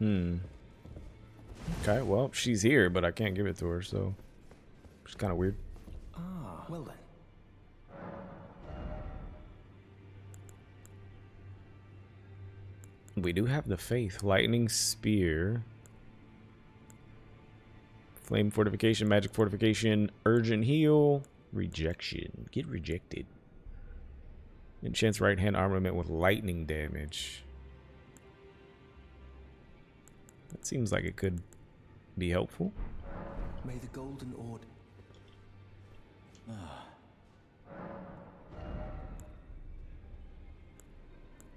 Hmm. Okay, well, she's here, but I can't give it to her, so it's kind of weird. Ah, well then. We do have the faith. Lightning spear. Flame fortification, magic fortification, urgent heal, rejection. Get rejected. Enchants right hand armament with lightning damage. That seems like it could be helpful. May the golden order.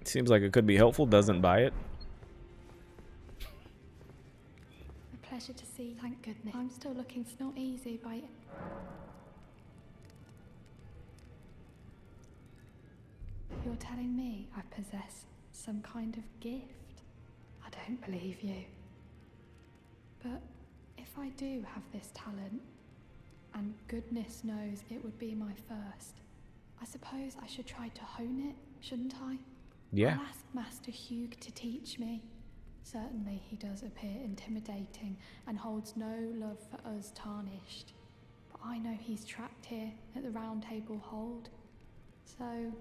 Seems like it could be helpful. Doesn't buy it. A pleasure to see, thank goodness. I'm still looking, it's not easy by it. You're telling me I possess some kind of gift? I don't believe you. But if I do have this talent, and goodness knows it would be my first, I suppose I should try to hone it, shouldn't I? Yeah. I'll ask Master Hugh to teach me. Certainly he does appear intimidating and holds no love for us tarnished. But I know he's trapped here at the Round Table Hold. So,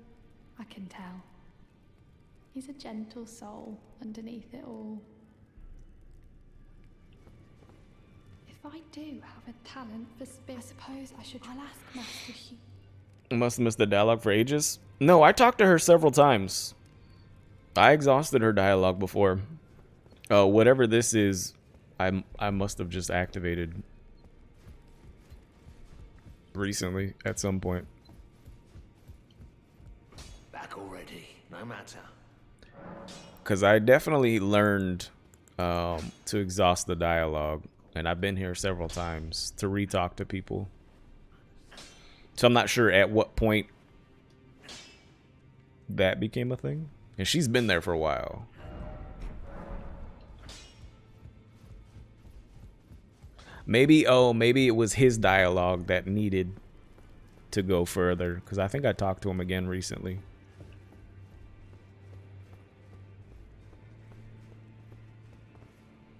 I can tell. He's a gentle soul underneath it all. If I do have a talent for spirit, I suppose I should. I'll ask Master Hugh. Must have missed the dialogue for ages. No, I talked to her several times. I exhausted her dialogue before. Whatever this is, I must have just activated recently at some point. Back already, no matter. Because I definitely learned to exhaust the dialogue. And I've been here several times to re-talk to people. So I'm not sure at what point that became a thing. And she's been there for a while. Maybe it was his dialogue that needed to go further. Because I think I talked to him again recently.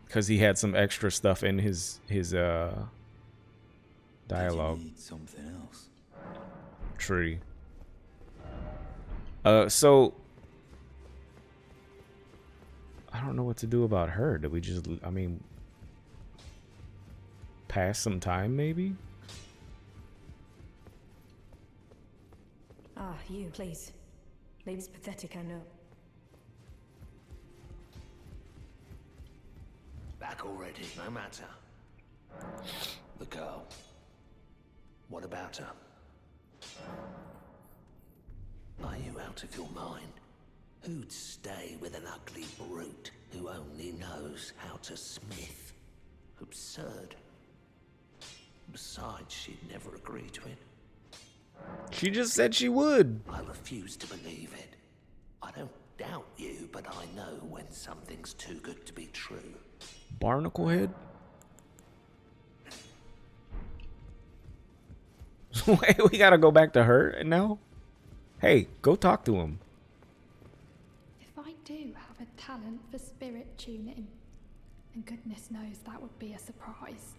Because he had some extra stuff in his dialogue. Need something else. Tree. So I don't know what to do about her. Did we just, I mean, pass some time maybe? Ah, you, please. Lady's pathetic, I know. Back already, no matter. The girl. What about her? Are you out of your mind? Who'd stay with an ugly brute who only knows how to smith? Absurd. Besides, she'd never agree to it. She just said she would. I refuse to believe it. I don't doubt you, but I know when something's too good to be true. Barnacle head? Wait, we gotta go back to her now? Hey, go talk to him. If I do have a talent for spirit tuning, and goodness knows that would be a surprise,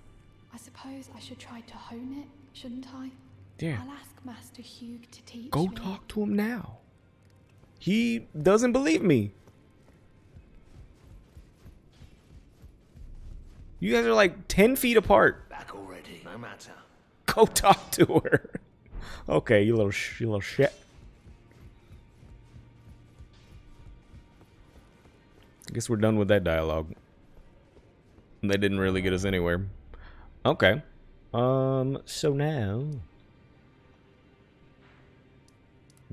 I suppose I should try to hone it, shouldn't I? Yeah. I'll ask Master Hugh to teach Go me. talk to him now. He doesn't believe me. You guys are like 10 feet apart. Back already, no matter. Go talk to her. Okay, you little shit. I guess we're done with that dialogue. That didn't really get us anywhere. Okay. So now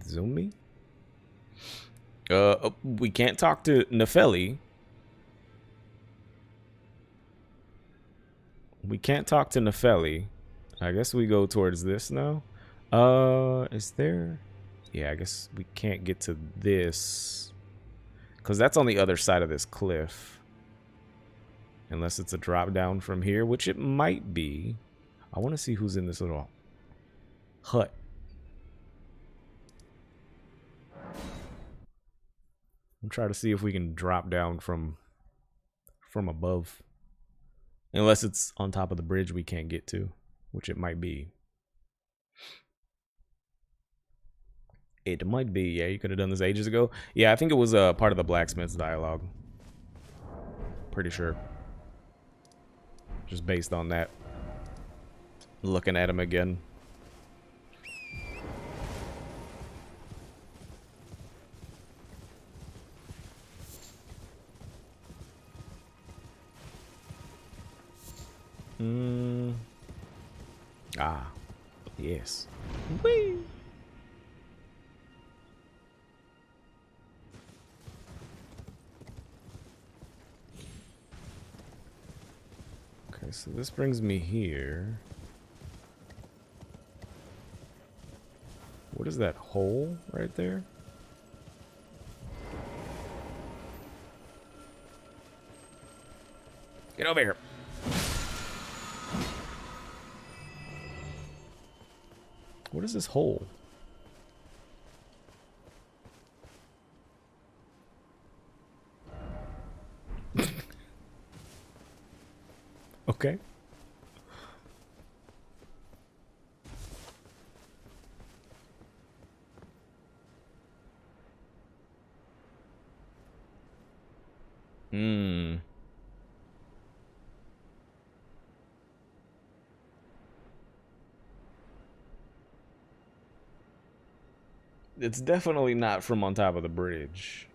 Zumi? We can't talk to Nefeli. We can't talk to Nefeli. I guess we go towards this now. Is there? Yeah, I guess we can't get to this. Because that's on the other side of this cliff. Unless it's a drop down from here, which it might be. I want to see who's in this little hut. I'm trying to see if we can drop down from from above. Unless it's on top of the bridge we can't get to, which it might be. It might be, yeah, you could have done this ages ago. Yeah, I think it was part of the blacksmith's dialogue. Pretty sure. Just based on that. Looking at him again. Ah, yes. Whee! Okay, so this brings me here. What is that hole right there? Get over here. What is this hole? Okay. It's definitely not from on top of the bridge.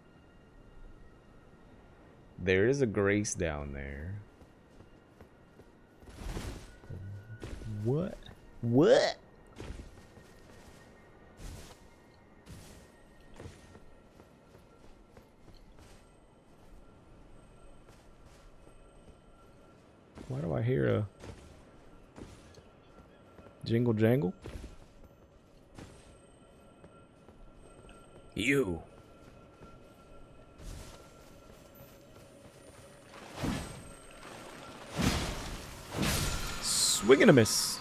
There is a grace down there. What? What? Why do I hear a jingle jangle? You. Swing and a miss.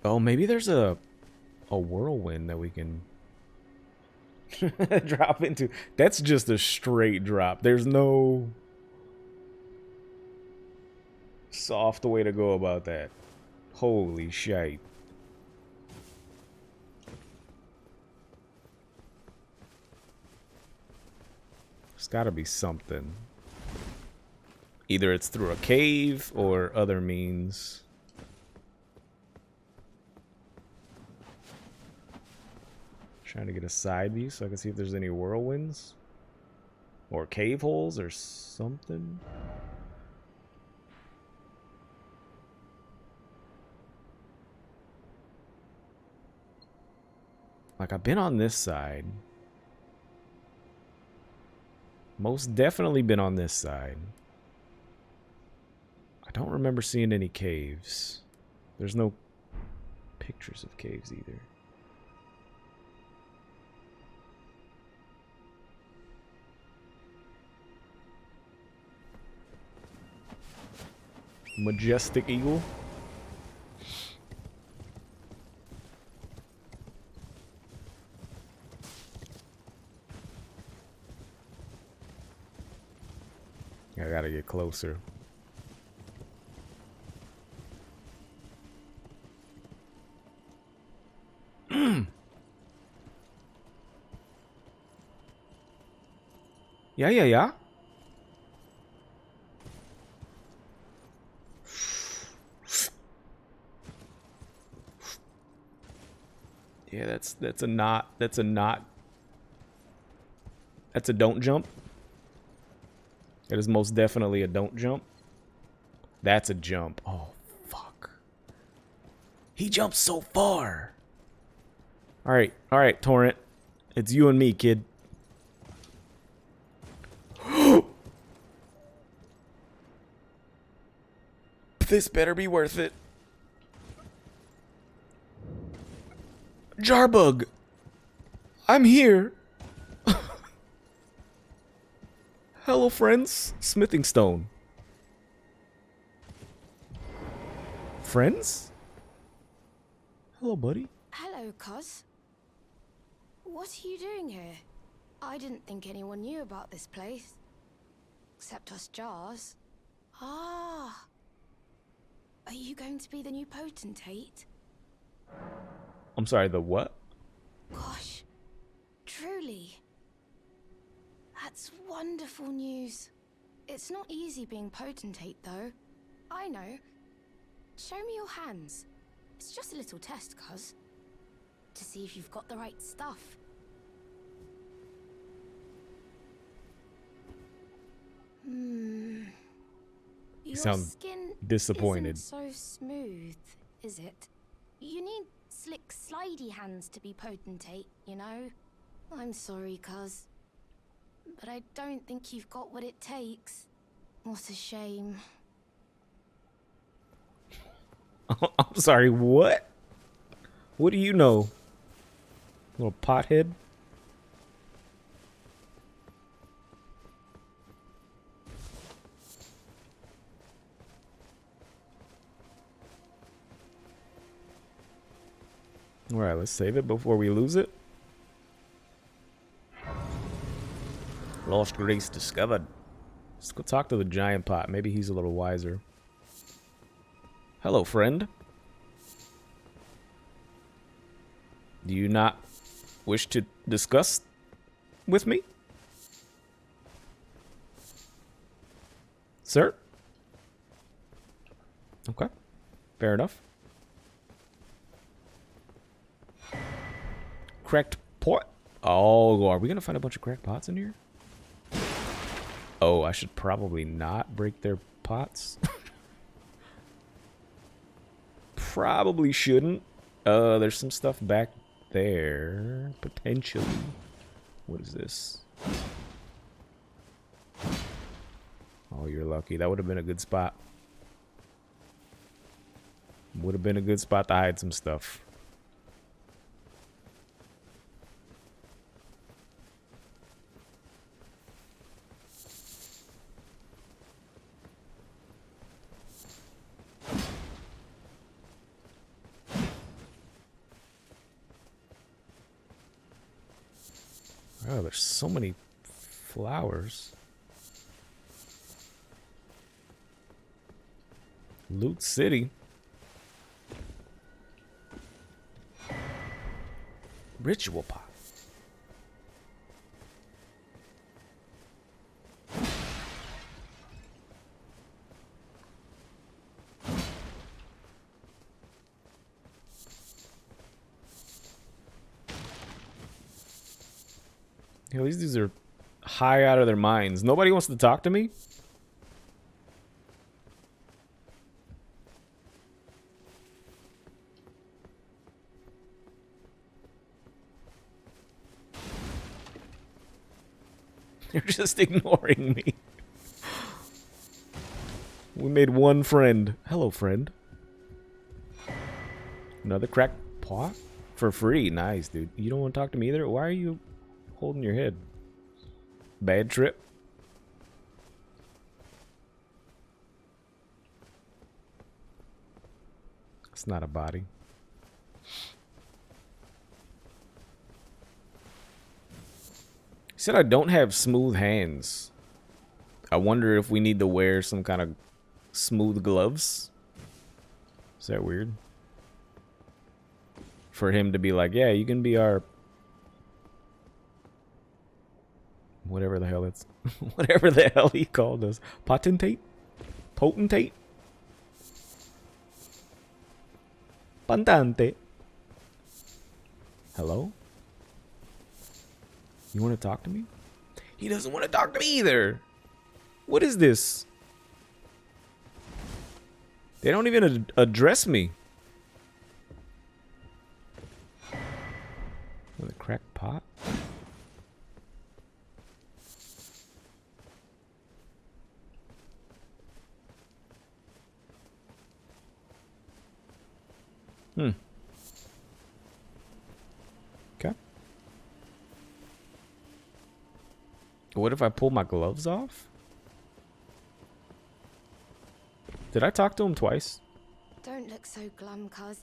Oh, maybe there's a whirlwind that we can drop into. That's just a straight drop. There's no soft way to go about that. Holy shite. There's gotta be something. Either it's through a cave or other means. Trying to get a side view so I can see if there's any whirlwinds or cave holes or something. Like, I've been on this side. Most definitely been on this side. I don't remember seeing any caves. There's no pictures of caves either. Majestic eagle. I gotta get closer. Yeah. Yeah, that's a not. That's a not. That's a don't jump. It is most definitely a don't jump. That's a jump. Oh, fuck. He jumped so far. All right, Torrent. It's you and me, kid. This better be worth it. Jarbug. I'm here. Hello, friends. Smithing stone. Friends? Hello, buddy. Hello, Cos. What are you doing here? I didn't think anyone knew about this place. Except us jars. Ah. Are you going to be the new potentate? I'm sorry, the what? Gosh. Truly. That's wonderful news. It's not easy being potentate, though. I know. Show me your hands. It's just a little test, cuz. To see if you've got the right stuff. You Your sound skin disappointed. isn't so smooth, is it? You need slick, slidey hands to be potentate, you know? I'm sorry, cuz. But I don't think you've got what it takes. What a shame. I'm sorry, what? What do you know? Little pothead? Alright, let's save it before we lose it. Lost grace discovered. Let's go talk to the giant pot. Maybe he's a little wiser. Hello, friend. Do you not wish to discuss with me? Sir? Okay. Fair enough. Cracked pot. Oh, are we gonna find a bunch of cracked pots in here? Oh, I should probably not break their pots. Probably shouldn't. There's some stuff back there. Potentially. What is this? Oh, you're lucky. That would have been a good spot. Would have been a good spot to hide some stuff. Oh, there's so many flowers. Loot City. Ritual pot. Yo, these dudes are high out of their minds. Nobody wants to talk to me? They're just ignoring me. We made one friend. Hello, friend. Another cracked pot? For free. Nice, dude. You don't want to talk to me either? Why are you holding your head? Bad trip? It's not a body. He said I don't have smooth hands. I wonder if we need to wear some kind of smooth gloves. Is that weird? For him to be like, yeah, you can be our... whatever the hell it's... whatever the hell he called us. Potentate? Potentate? Pantante. Hello? You want to talk to me? He doesn't want to talk to me either. What is this? They don't even address me. With a cracked pot? Okay. What if I pull my gloves off? Did I talk to him twice? Don't look so glum, cuz.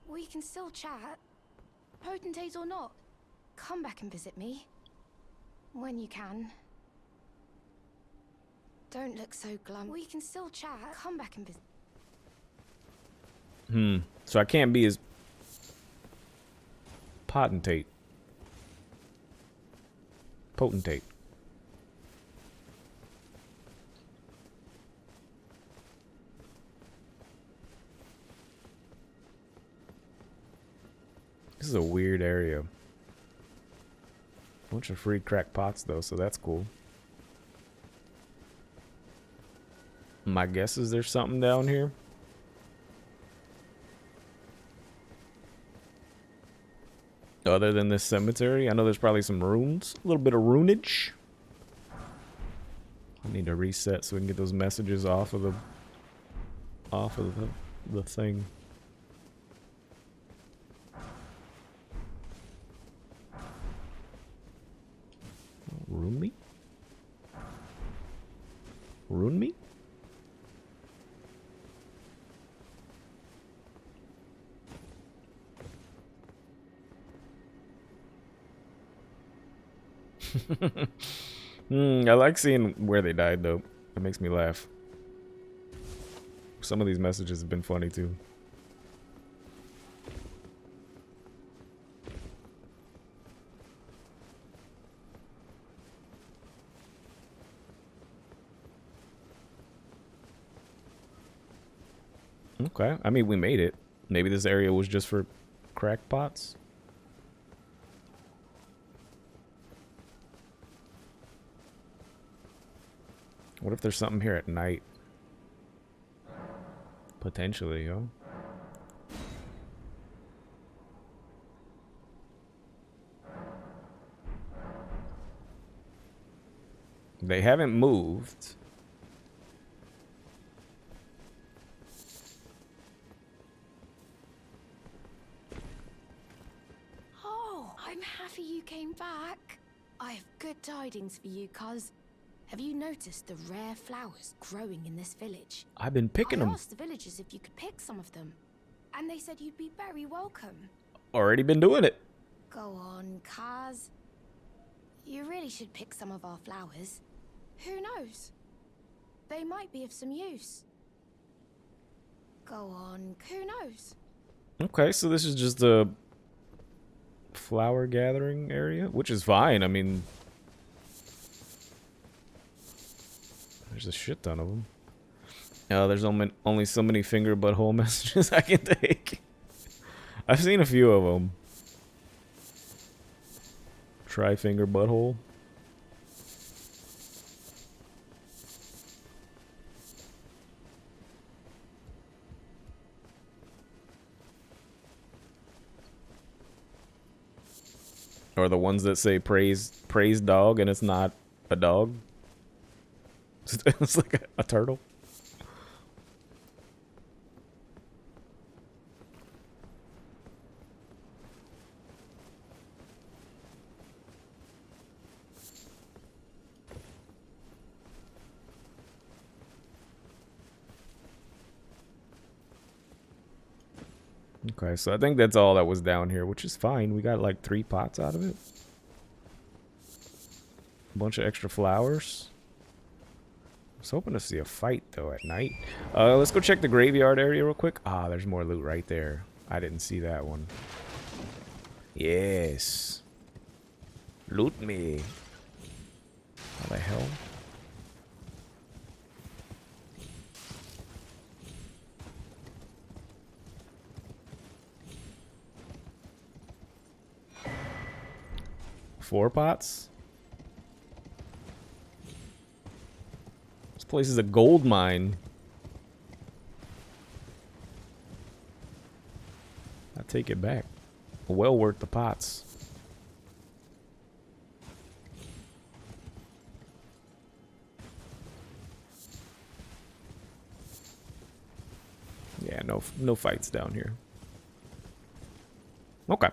We can still chat. Potentate or not, come back and visit me. When you can. Don't look so glum. We can still chat. Come back and visit. So I can't be his potentate. Potentate. This is a weird area. Bunch of free crack pots though, so that's cool. My guess is there's something down here. Other than this cemetery, I know there's probably some runes, a little bit of runage. I need to reset so we can get those messages off of the thing. Rune me? Rune me? I like seeing where they died though. It makes me laugh. Some of these messages have been funny too. Okay, I mean we made it. Maybe this area was just for crackpots. What if there's something here at night? Potentially, yo. They haven't moved. Oh, I'm happy you came back. I have good tidings for you, cuz. Have you noticed the rare flowers growing in this village? I've been picking them. I asked the villagers if you could pick some of them, and they said you'd be very welcome. Already been doing it. Go on, Kaz. You really should pick some of our flowers. Who knows? They might be of some use. Go on, who knows? Okay, so this is just a flower gathering area, which is fine. I mean, there's a shit ton of them. There's only so many finger butthole messages I can take. I've seen a few of them. Try finger butthole. Or the ones that say praise dog and it's not a dog. It's like a turtle. Okay, so I think that's all that was down here, which is fine. We got like 3 pots out of it. A bunch of extra flowers. I was hoping to see a fight though at night. Let's go check the graveyard area real quick. Ah, there's more loot right there. I didn't see that one. Yes. Loot me. How the hell? Four pots? This place is a gold mine. I take it back. Well worth the pots. Yeah, no fights down here. Okay.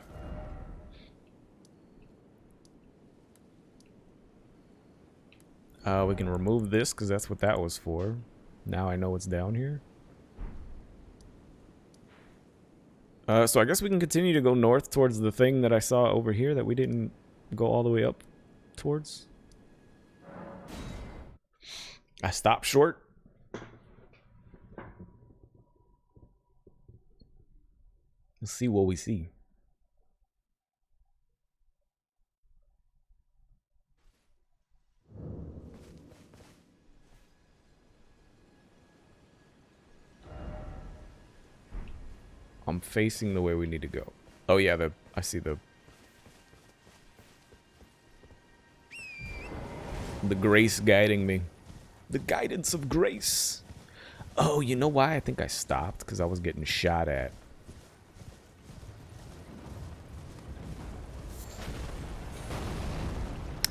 We can remove this because that's what that was for. Now I know it's down here. So I guess we can continue to go north towards the thing that I saw over here that we didn't go all the way up towards? I stopped short. Let's see what we see. I'm facing the way we need to go. Oh yeah, I see the grace guiding me. The guidance of grace. Oh, you know why I think I stopped? Because I was getting shot at.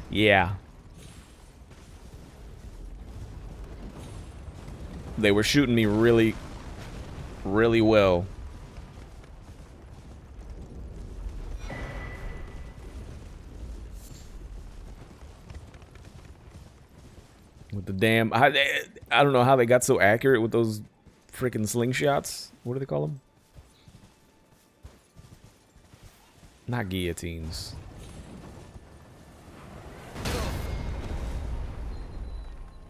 Yeah. They were shooting me really, really well. With the damn... I don't know how they got so accurate with those freaking slingshots. What do they call them? Not guillotines.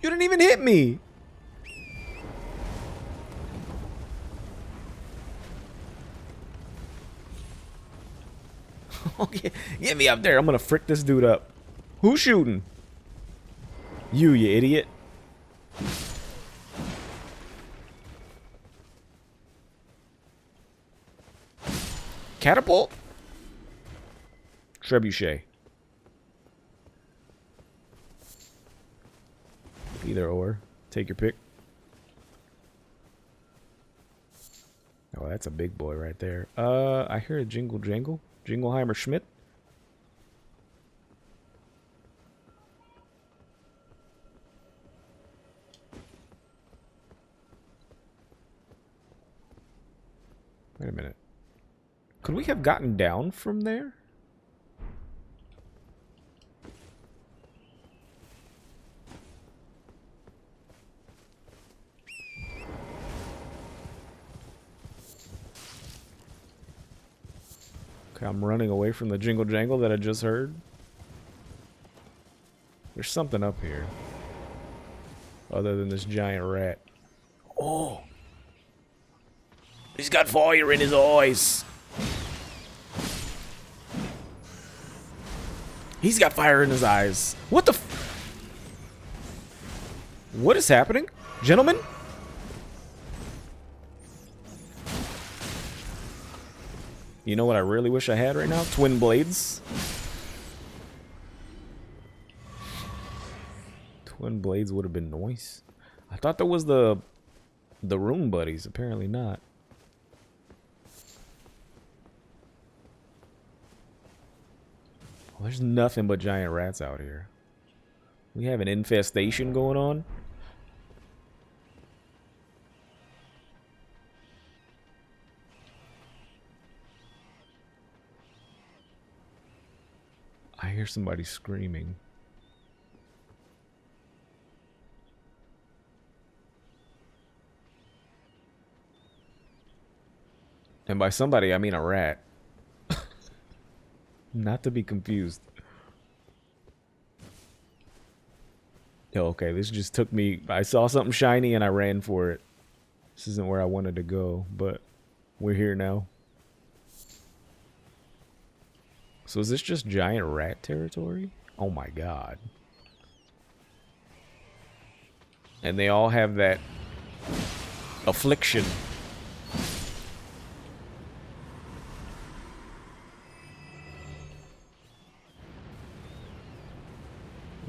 You didn't even hit me! Okay, get me up there. I'm gonna frick this dude up. Who's shooting? You idiot. Catapult? Trebuchet. Either or. Take your pick. Oh, that's a big boy right there. I hear a jingle jangle. Jingleheimer Schmidt. Wait a minute. Could we have gotten down from there? Okay, I'm running away from the jingle jangle that I just heard. There's something up here. Other than this giant rat. Oh! He's got fire in his eyes. He's got fire in his eyes. What the f... What is happening? Gentlemen? You know what I really wish I had right now? Twin blades. Twin blades would have been nice. I thought that was the room buddies. Apparently not. Well, there's nothing but giant rats out here. We have an infestation going on. I hear somebody screaming. And by somebody, I mean a rat. Not to be confused. Oh, okay, this just took me... I saw something shiny and I ran for it. This isn't where I wanted to go, but we're here now. So is this just giant rat territory? Oh my god. And they all have that affliction.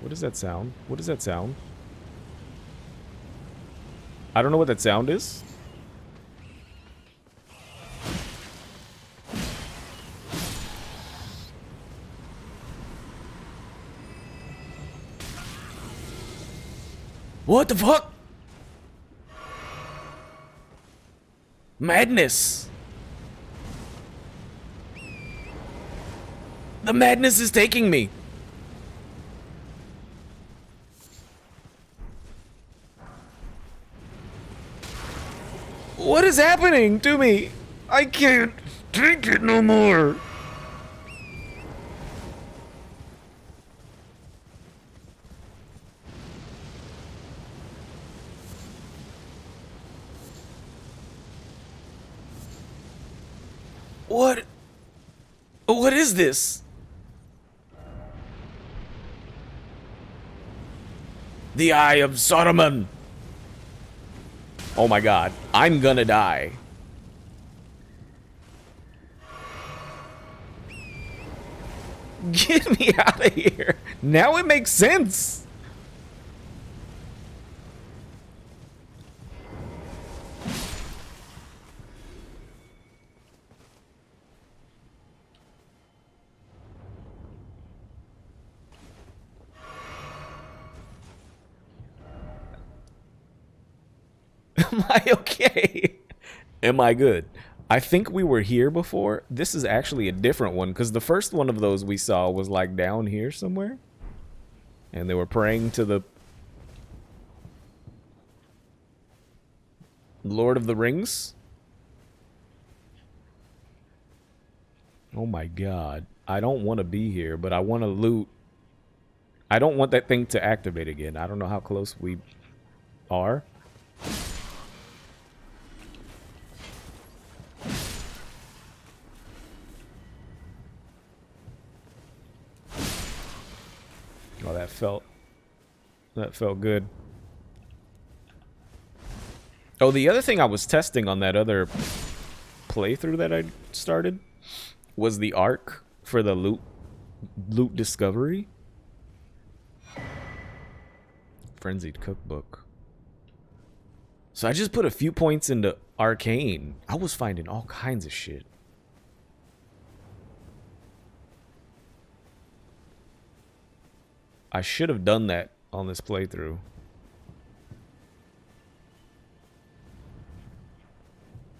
What does that sound? What does that sound? I don't know what that sound is. What the fuck? Madness. The madness is taking me. What is happening to me? I can't take it no more. What? What is this? The Eye of Sauron. Oh my god. I'm gonna die. Get me out of here. Now it makes sense. Am I okay? Am I good? I think we were here before. This is actually a different one because the first one of those we saw was like down here somewhere. And they were praying to the Lord of the Rings. Oh my god. I don't want to be here, but I want to loot. I don't want that thing to activate again. I don't know how close we are. Oh, that felt good. Oh, the other thing I was testing on that other playthrough that I started was the arc for the loot discovery. Frenzied cookbook. So I just put a few points into arcane. I was finding all kinds of shit. I should have done that on this playthrough.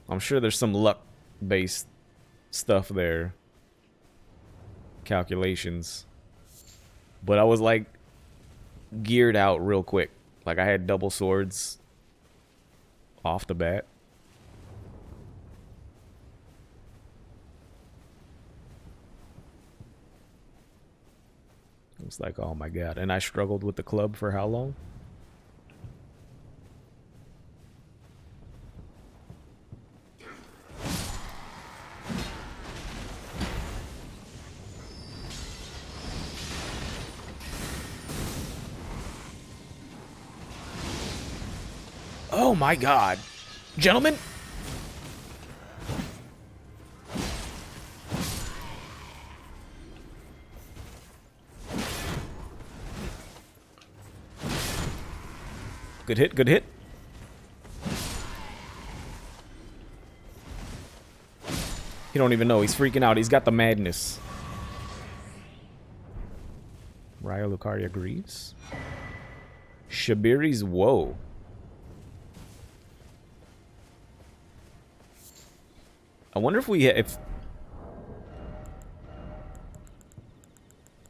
I'm sure there's some luck-based stuff there. Calculations. But I was like geared out real quick. Like I had double swords off the bat. It's like, oh my god. And I struggled with the club for how long? Oh my god. Gentlemen? Good hit, good hit. He don't even know. He's freaking out. He's got the madness. Raya Lucaria Greaves. Shabiri's Woe. I wonder if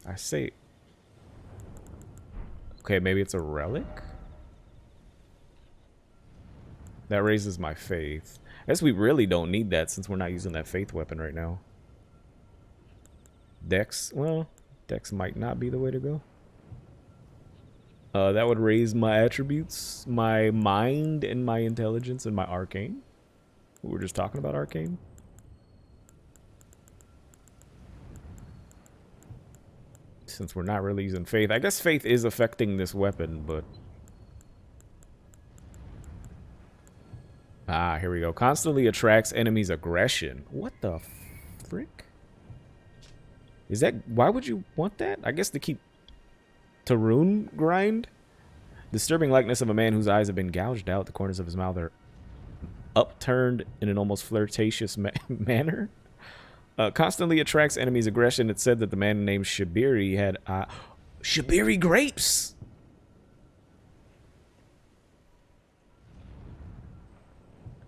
I say, okay, maybe it's a relic. That raises my faith. I guess we really don't need that since we're not using that faith weapon right now. Dex, well, Dex might not be the way to go. That would raise my attributes, my mind and my intelligence and my arcane. We were just talking about arcane. Since we're not really using faith. I guess faith is affecting this weapon, but... Ah, here we go. Constantly attracts enemies' aggression. What the frick? Is that... Why would you want that? I guess to keep... To rune grind? Disturbing likeness of a man whose eyes have been gouged out. The corners of his mouth are upturned in an almost flirtatious manner. Constantly attracts enemies' aggression. It said that the man named Shabiri had... Shabiri grapes!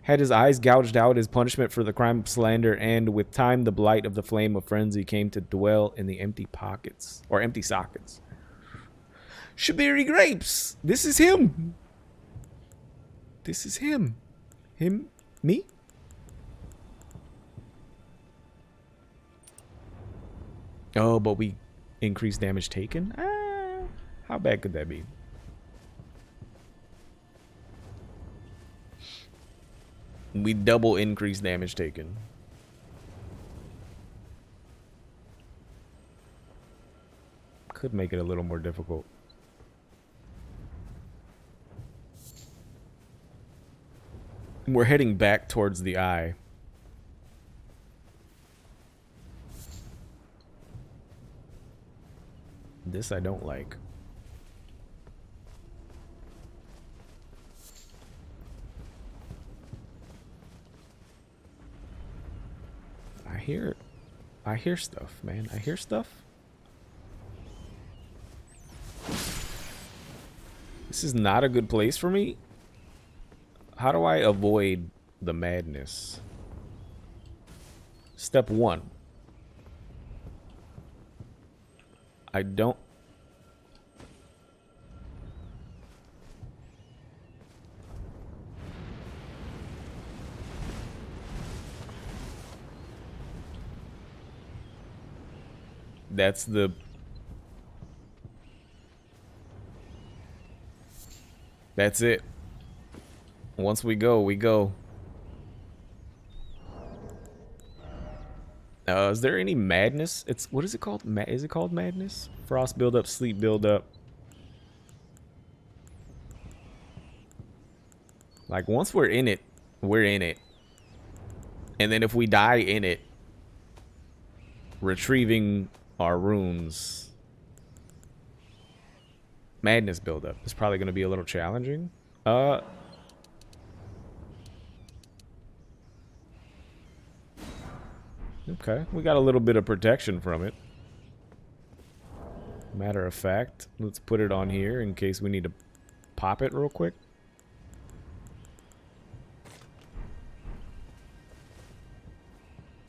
Had his eyes gouged out as punishment for the crime of slander, and with time the blight of the flame of frenzy came to dwell in the empty pockets, or empty sockets. Shabiri grapes! This is him! This is him. Him? Me? Oh, but we increase damage taken? How bad could that be? We double increase damage taken. Could make it a little more difficult. We're heading back towards the eye. This I don't like. I hear stuff, man. I hear stuff. This is not a good place for me. How do I avoid the madness? Step 1. I don't... That's the... That's it. Once we go, we go. Is there any madness? It's... What is it called? Is it called madness? Frost buildup, sleep buildup. Like, once we're in it, we're in it. And then if we die in it, retrieving our runes, madness buildup is probably going to be a little challenging. Okay, we got a little bit of protection from it. Matter of fact, let's put it on here in case we need to pop it real quick.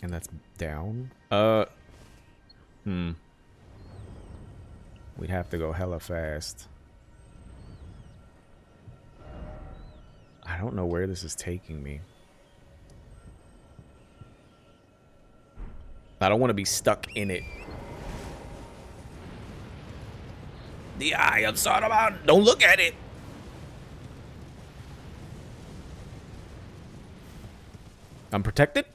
And that's down. We'd have to go hella fast. I don't know where this is taking me. I don't want to be stuck in it. The eye of Sauron. Don't look at it. I'm protected?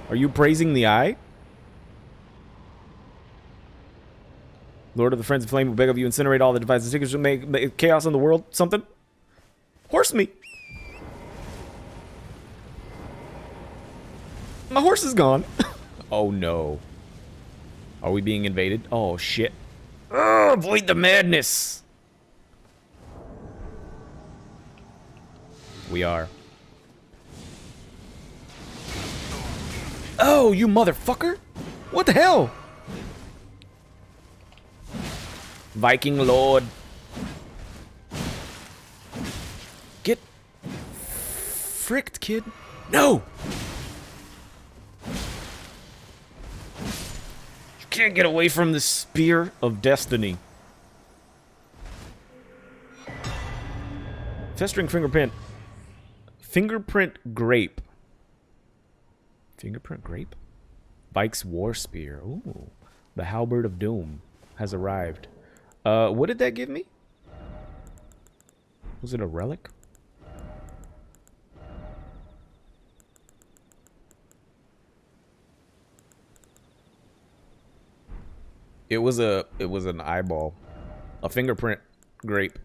Are you praising the eye? Lord of the Friends of Flame, we beg of you, incinerate all the devices, secrets to make chaos in the world. Something? Horse me. My horse is gone. Oh no. Are we being invaded? Oh shit. Oh, avoid the madness. We are. Oh, you motherfucker! What the hell? Viking Lord. Get fricked, kid. No! You can't get away from the spear of destiny. Festering fingerprint. Fingerprint grape. Fingerprint grape? Vike's war spear. Ooh. The halberd of doom has arrived. What did that give me? Was it a relic? It was an eyeball. A fingerprint grape.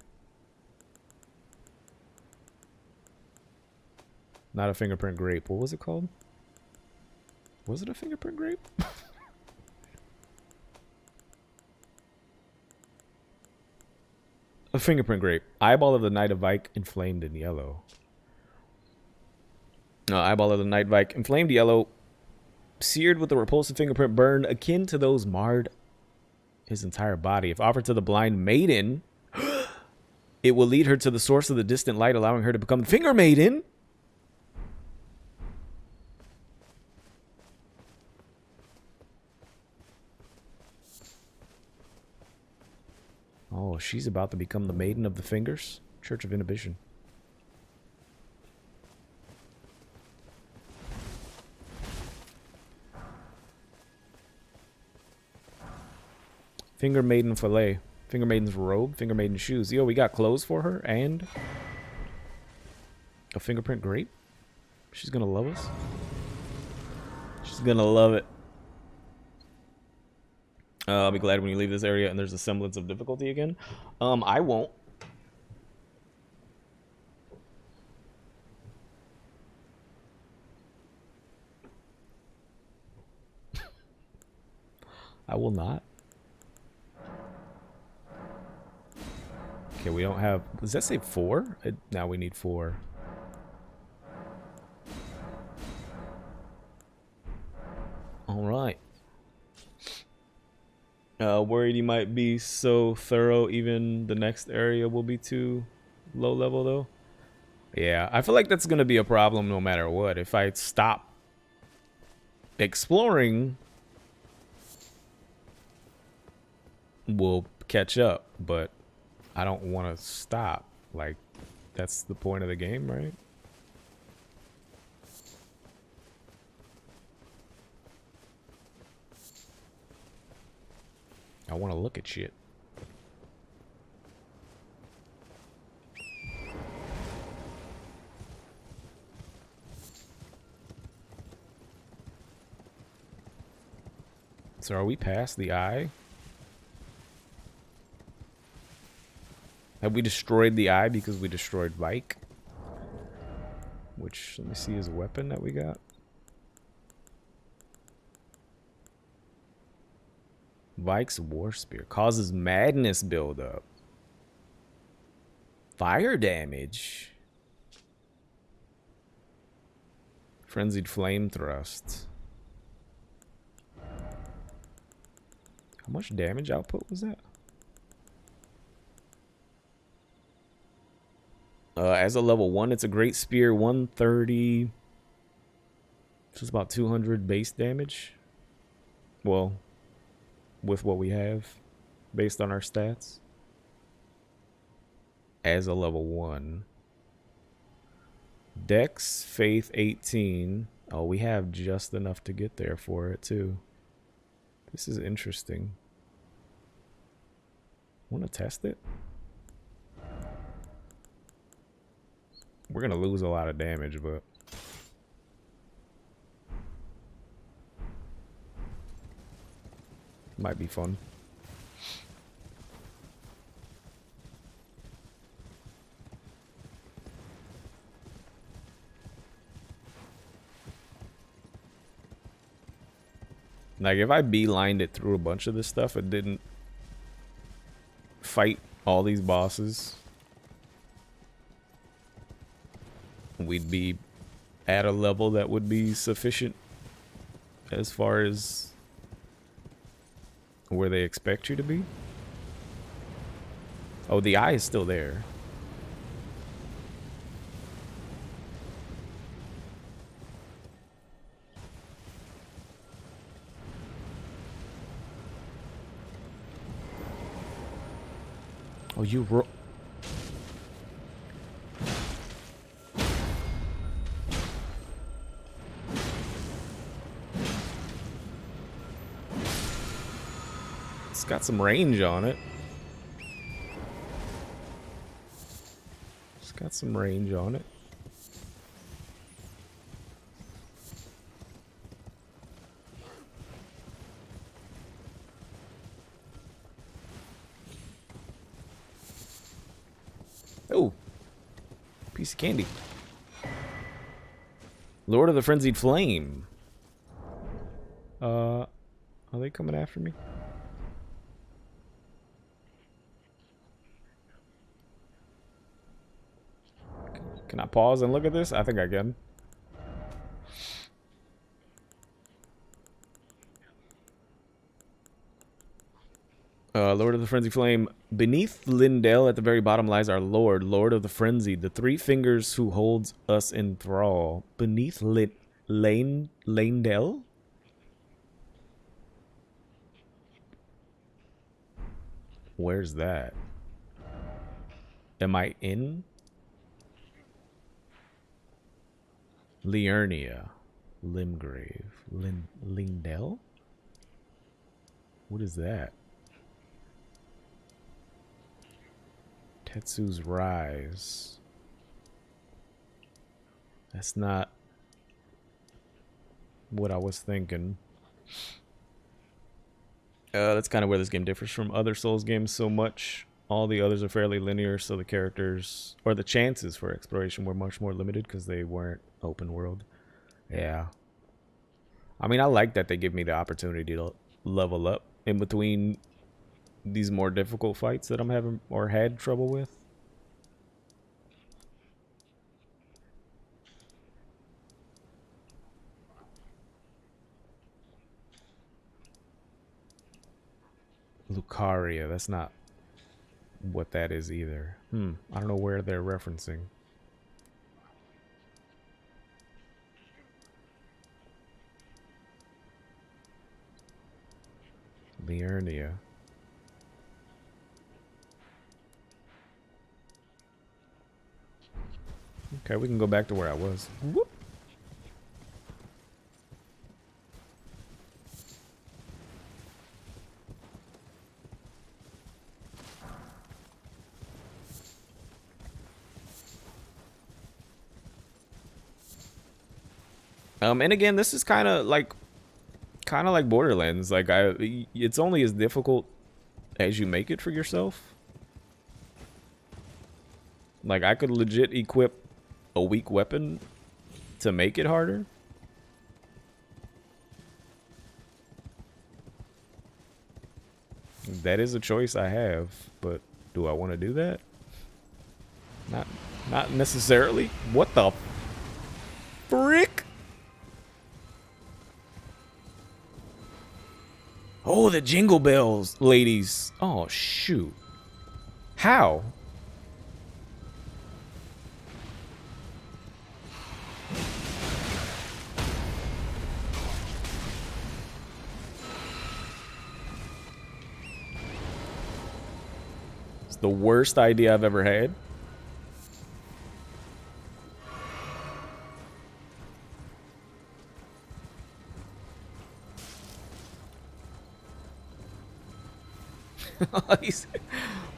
Not a fingerprint grape. What was it called? Was it a fingerprint grape? A fingerprint grape. Eyeball of the Knight of Vike, inflamed in yellow. Eyeball of the Knight Vike, inflamed yellow, seared with a repulsive fingerprint burn akin to those marred his entire body. If offered to the blind maiden, it will lead her to the source of the distant light, allowing her to become the Finger Maiden. Oh, she's about to become the Maiden of the Fingers. Church of Inhibition. Finger Maiden fillet. Finger Maiden's robe. Finger Maiden shoes. Yo, we got clothes for her and a fingerprint grape. She's gonna love us. She's gonna love it. I'll be glad when you leave this area and there's a semblance of difficulty again. I won't. I will not. Okay, we don't have... Does that say 4? Now we need 4. Alright. Worried he might be so thorough even the next area will be too low level though. Yeah, I feel like that's going to be a problem no matter what. If I stop exploring, we'll catch up, but I don't want to stop. Like, that's the point of the game, right? I want to look at shit. So are we past the eye? Have we destroyed the eye because we destroyed Vike? Which, let me see his weapon that we got. Vike's War Spear causes madness buildup. Fire damage. Frenzied Flame Thrust. How much damage output was that? As a level 1, it's a great spear, 130. Which is about 200 base damage. Well, with what we have, based on our stats. As a level 1. Dex, Faith, 18. Oh, we have just enough to get there for it, too. This is interesting. Want to test it? We're going to lose a lot of damage, but... might be fun. Like, if I beelined it through a bunch of this stuff and didn't fight all these bosses, we'd be at a level that would be sufficient as far as where they expect you to be. Oh, the eye is still there. Oh, you ro- It's got some range on it. It's got some range on it. Oh, piece of candy. Lord of the Frenzied Flame. Are they coming after me? Can I pause and look at this? I think I can. Lord of the Frenzied Flame. Beneath Lindell at the very bottom lies our Lord, Lord of the Frenzied, the three fingers who holds us in thrall. Beneath Lindell? Where's that? Am I in? Liurnia. Limgrave. Lindell? What is that? Tetsu's Rise. That's not what I was thinking. That's kind of where this game differs from other Souls games so much. All the others are fairly linear, so the characters or the chances for exploration were much more limited because they weren't open world. Yeah. I mean, I like that they give me the opportunity to level up in between these more difficult fights that I'm having or had trouble with. Lucaria, that's not what that is either. I don't know where they're referencing. Liurnia. Okay, we can go back to where I was. Whoop. And again, this is kind of like Borderlands. Like it's only as difficult as you make it for yourself. Like I could legit equip a weak weapon to make it harder. That is a choice I have, but do I want to do that? Not necessarily. What the frick? Oh, the jingle bells, ladies. Oh, shoot. How? It's the worst idea I've ever had.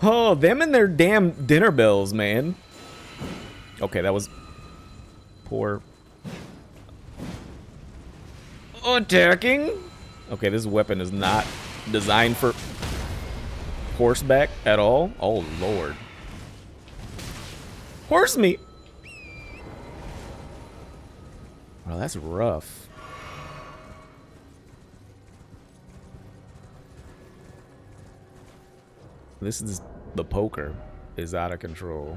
Oh, them and their damn dinner bells, man. Okay, that was poor. Attacking? Okay, this weapon is not designed for horseback at all. Oh, Lord. Horse meat. Well, that's rough. This is the poker is out of control.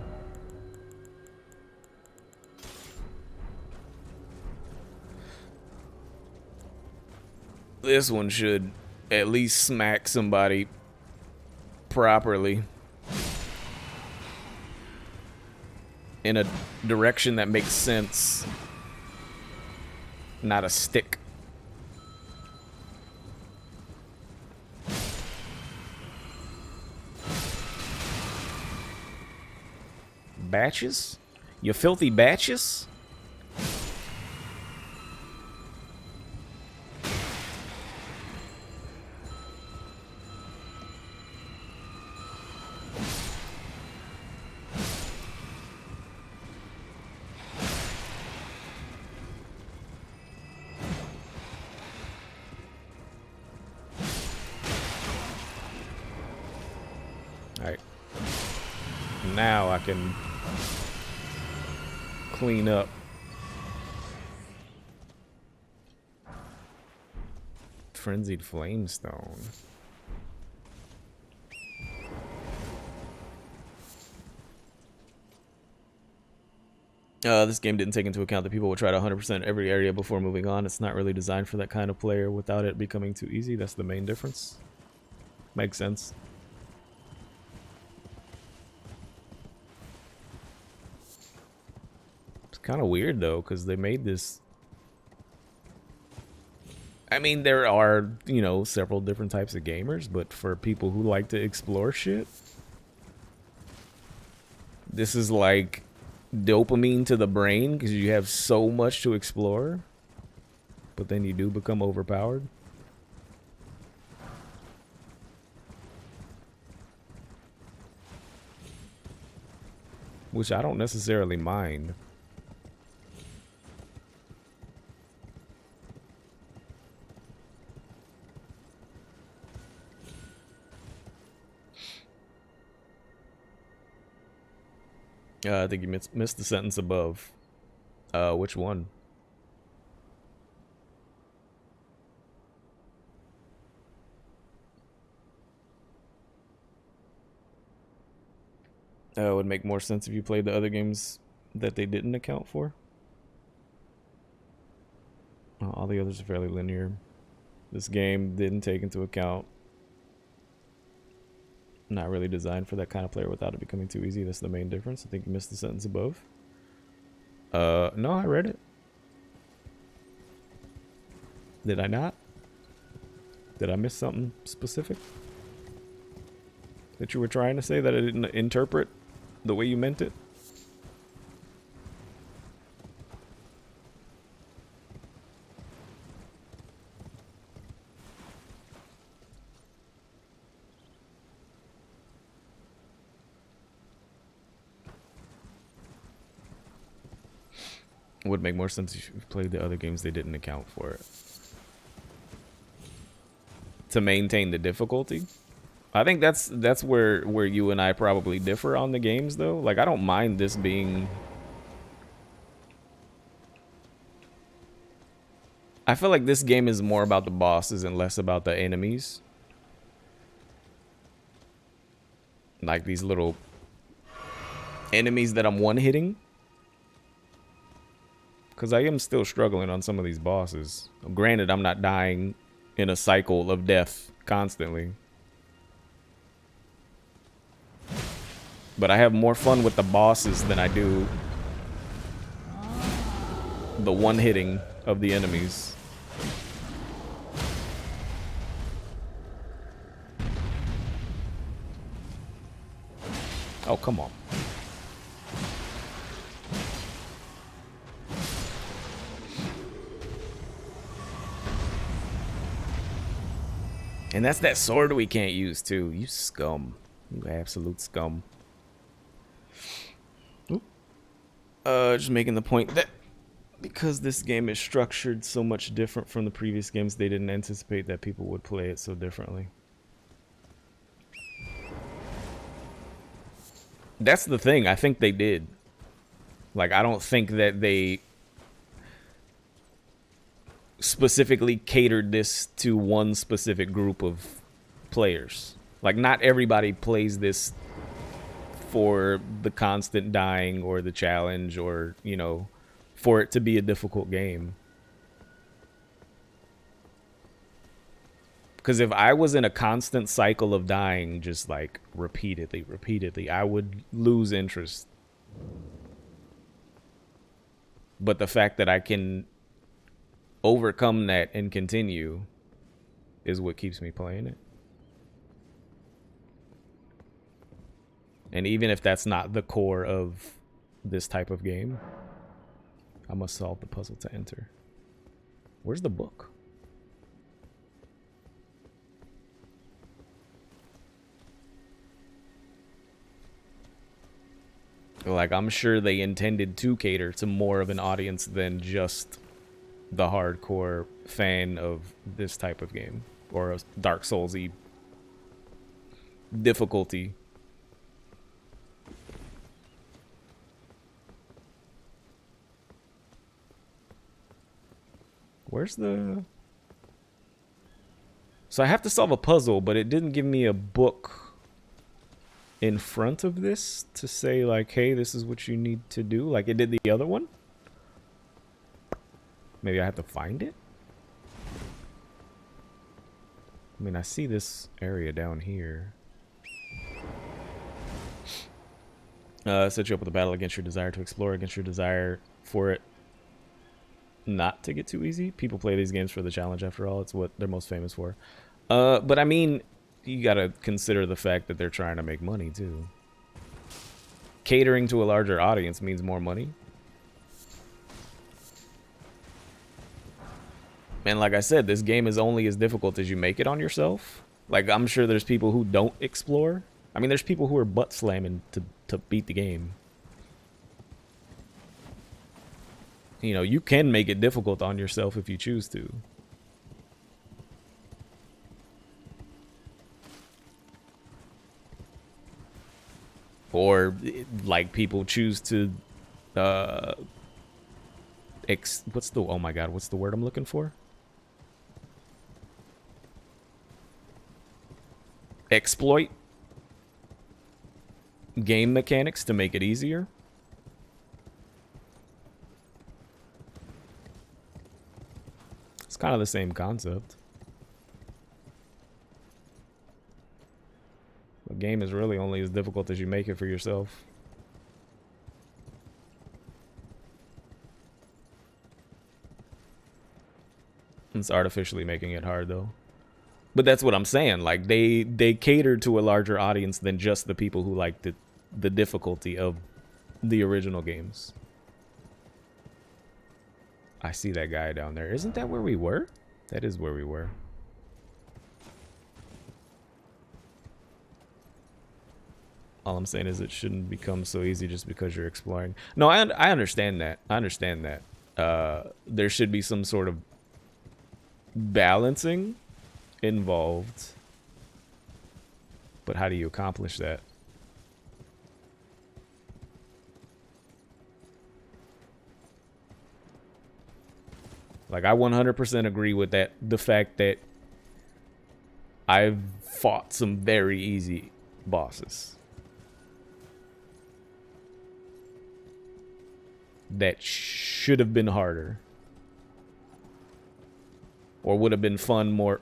This one should at least smack somebody properly in a direction that makes sense, not a stick. Batches? You filthy batches? Alright. Now I can clean up. Frenzied Flamestone. This game didn't take into account that people will try to 100% every area before moving on. It's not really designed for that kind of player without it becoming too easy. That's the main difference. Makes sense. It's kind of weird though, because they made this. I mean, there are, you know, several different types of gamers, but for people who like to explore shit, this is like dopamine to the brain because you have so much to explore, but then you do become overpowered. Which I don't necessarily mind. I think you missed the sentence above. Which one? It would make more sense if you played the other games that they didn't account for. All the others are fairly linear. This game didn't take into account. Not really designed for that kind of player without it becoming too easy. That's the main difference. I think you missed the sentence above. No, I read it. Did I not? Did I miss something specific that you were trying to say that I didn't interpret the way you meant it? It would make more sense if you played the other games they didn't account for it. To maintain the difficulty. I think that's where you and I probably differ on the games though. Like I don't mind this being, I feel like this game is more about the bosses and less about the enemies. Like these little enemies that I'm one-hitting. Because I am still struggling on some of these bosses. Granted, I'm not dying in a cycle of death constantly. But I have more fun with the bosses than I do the one-hitting of the enemies. Oh, come on. And that's that sword we can't use too. You scum. You absolute scum. Oop. Just making the point that because this game is structured so much different from the previous games, they didn't anticipate that people would play it so differently. That's the thing. I think they did. Like, I don't think that they specifically catered this to one specific group of players. Like, not everybody plays this for the constant dying or the challenge or, you know, for it to be a difficult game. Because if I was in a constant cycle of dying, just like repeatedly, I would lose interest. But the fact that I can overcome that and continue is what keeps me playing it. And even if that's not the core of this type of game, I must solve the puzzle to enter. Where's the book? Like, I'm sure they intended to cater to more of an audience than just the hardcore fan of this type of game or a Dark Souls-y difficulty. Where's the... So I have to solve a puzzle, but it didn't give me a book in front of this to say like, hey, this is what you need to do, like it did the other one. Maybe I have to find it. I mean, I see this area down here. Set you up with a battle against your desire to explore, against your desire for it not to get too easy. People play these games for the challenge, after all. It's what they're most famous for. But I mean, you gotta consider the fact that they're trying to make money too. Catering to a larger audience means more money. And like I said, this game is only as difficult as you make it on yourself. Like, I'm sure there's people who don't explore. I mean, there's people who are butt slamming to beat the game. You know, you can make it difficult on yourself if you choose to. Or like people choose to what's the, oh my god, what's the word I'm looking for? Exploit game mechanics to make it easier. It's kind of the same concept. The game is really only as difficult as you make it for yourself. It's artificially making it hard though. But that's what I'm saying. Like they cater to a larger audience than just the people who like the difficulty of the original games. I see that guy down there. Isn't that where we were? That is where we were. All I'm saying is it shouldn't become so easy just because you're exploring. No, I understand that. I understand that. There should be some sort of balancing involved. But how do you accomplish that? Like, I 100% agree with that. The fact that I've fought some very easy bosses that should have been harder, or would have been fun more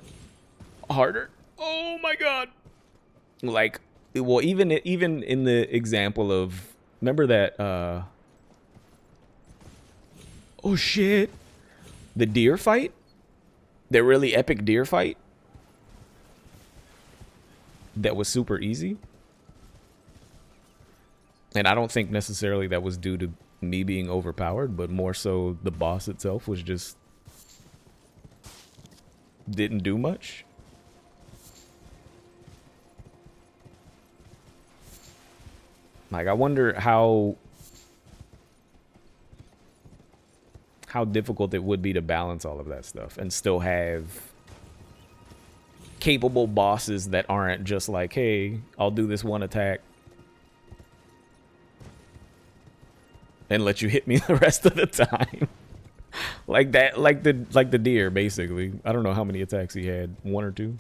harder. Oh my god. Like, well, even in the example of, remember that oh shit, the deer fight, that really epic deer fight that was super easy. And I don't think necessarily that was due to me being overpowered, but more so the boss itself was just didn't do much. Like, I wonder how difficult it would be to balance all of that stuff and still have capable bosses that aren't just like, hey, I'll do this one attack and let you hit me the rest of the time. Like that, like the deer, basically. I don't know how many attacks he had, 1 or 2.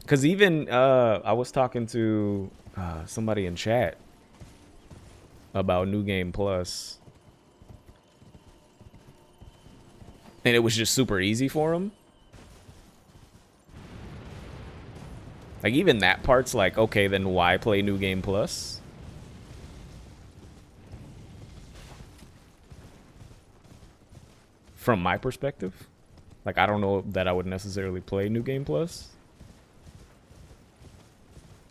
Because even I was talking to somebody in chat about New Game Plus, and it was just super easy for him. Like, even that part's like, okay, then why play New Game Plus? From my perspective. Like, I don't know that I would necessarily play New Game Plus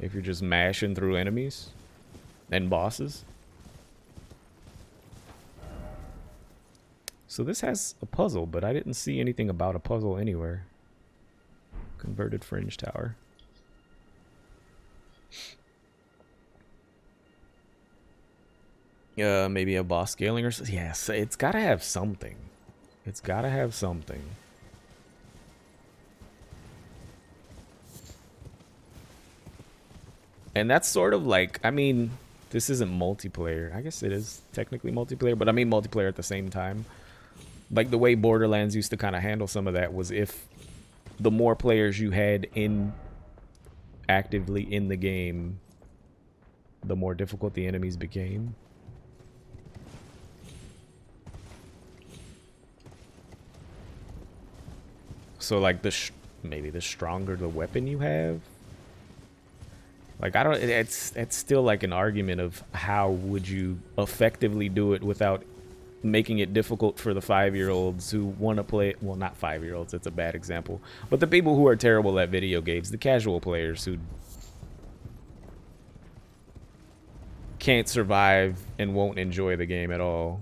if you're just mashing through enemies and bosses. So this has a puzzle, but I didn't see anything about a puzzle anywhere. Converted Fringe Tower. Maybe a boss scaling or something. Yes, it's gotta have something. It's gotta have something. And that's sort of like, I mean, this isn't multiplayer. I guess it is technically multiplayer, but I mean multiplayer at the same time. Like the way Borderlands used to kind of handle some of that was if the more players you had actively in the game, the more difficult the enemies became. So like maybe the stronger the weapon you have. Like, I don't, it's still like an argument of how would you effectively do it without making it difficult for the 5-year-olds who want to play. Well, not 5-year-olds, it's a bad example, but the people who are terrible at video games, the casual players who can't survive and won't enjoy the game at all.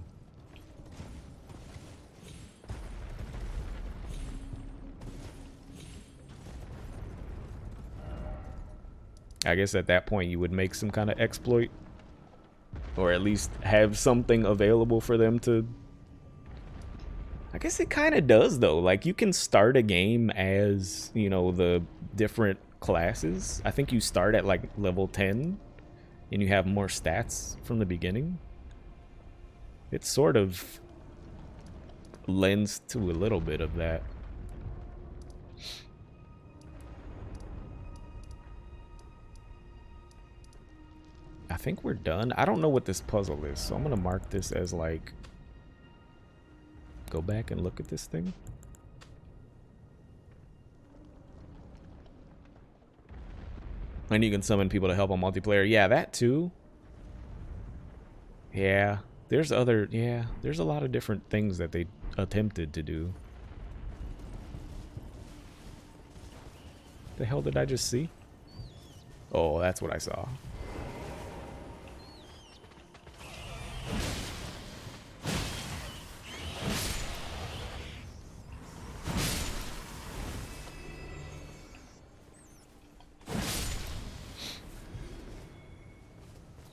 I guess at that point you would make some kind of exploit, or at least have something available for them to. Like, guess it kind of does though. Like you can start a game as, you know, the different classes. I think you start at like level 10 and you have more stats from the beginning. It sort of lends to a little bit of that. I think we're done. I don't know what this puzzle is, so I'm gonna mark this as like, go back and look at this thing. And you can summon people to help on multiplayer. Yeah, that too. Yeah, there's other, yeah, there's a lot of different things that they attempted to do. The hell did I just see? Oh, that's what I saw.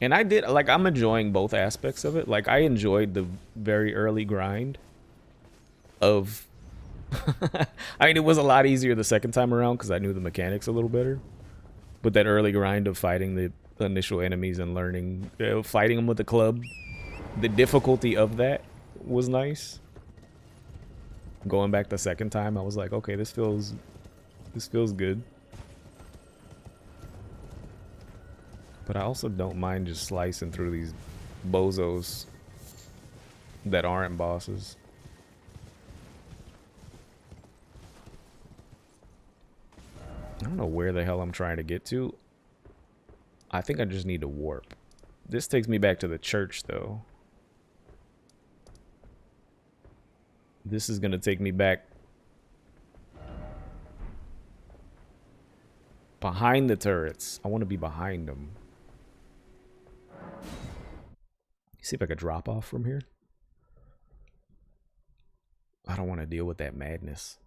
And I did, like, I'm enjoying both aspects of it. Like, I enjoyed the very early grind of... I mean, it was a lot easier the second time around because I knew the mechanics a little better. But that early grind of fighting the initial enemies and learning, fighting them with the club, the difficulty of that was nice. Going back the second time, I was like, okay, this feels good. But I also don't mind just slicing through these bozos that aren't bosses. I don't know where the hell I'm trying to get to. I think I just need to warp. This takes me back to the church, though. This is going to take me back behind the turrets. I want to be behind them. See if I could drop off from here. I don't want to deal with that madness.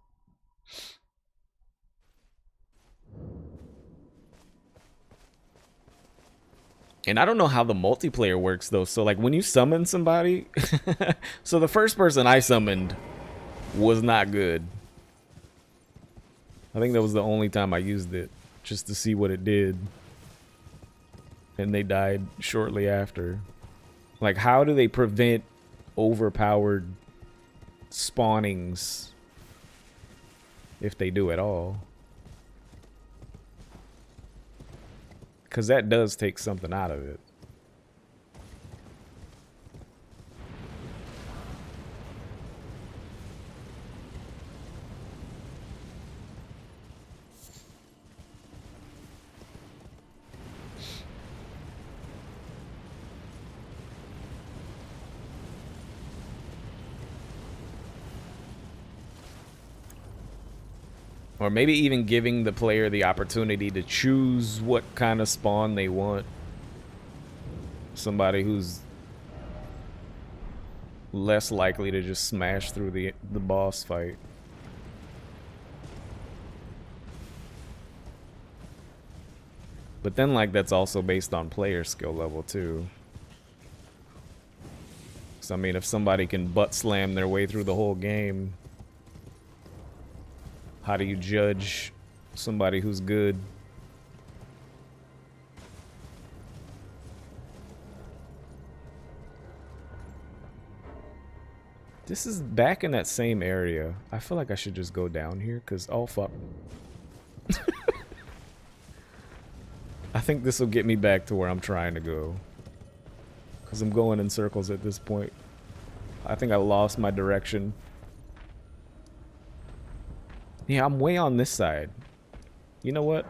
And I don't know how the multiplayer works though. So like when you summon somebody, so the first person I summoned was not good. I think that was the only time I used it, just to see what it did. And they died shortly after. Like, how do they prevent overpowered spawnings if they do at all? Because that does take something out of it. Or maybe even giving the player the opportunity to choose what kind of spawn they want. Somebody who's less likely to just smash through the boss fight. But then, like, that's also based on player skill level too. So I mean, if somebody can butt slam their way through the whole game, how do you judge somebody who's good? This is back in that same area. I feel like I should just go down here because, oh fuck. I think this will get me back to where I'm trying to go. Because I'm going in circles at this point. I think I lost my direction. Yeah, I'm way on this side. You know what?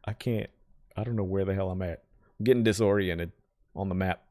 I can't. I don't know where the hell I'm at. I'm getting disoriented on the map.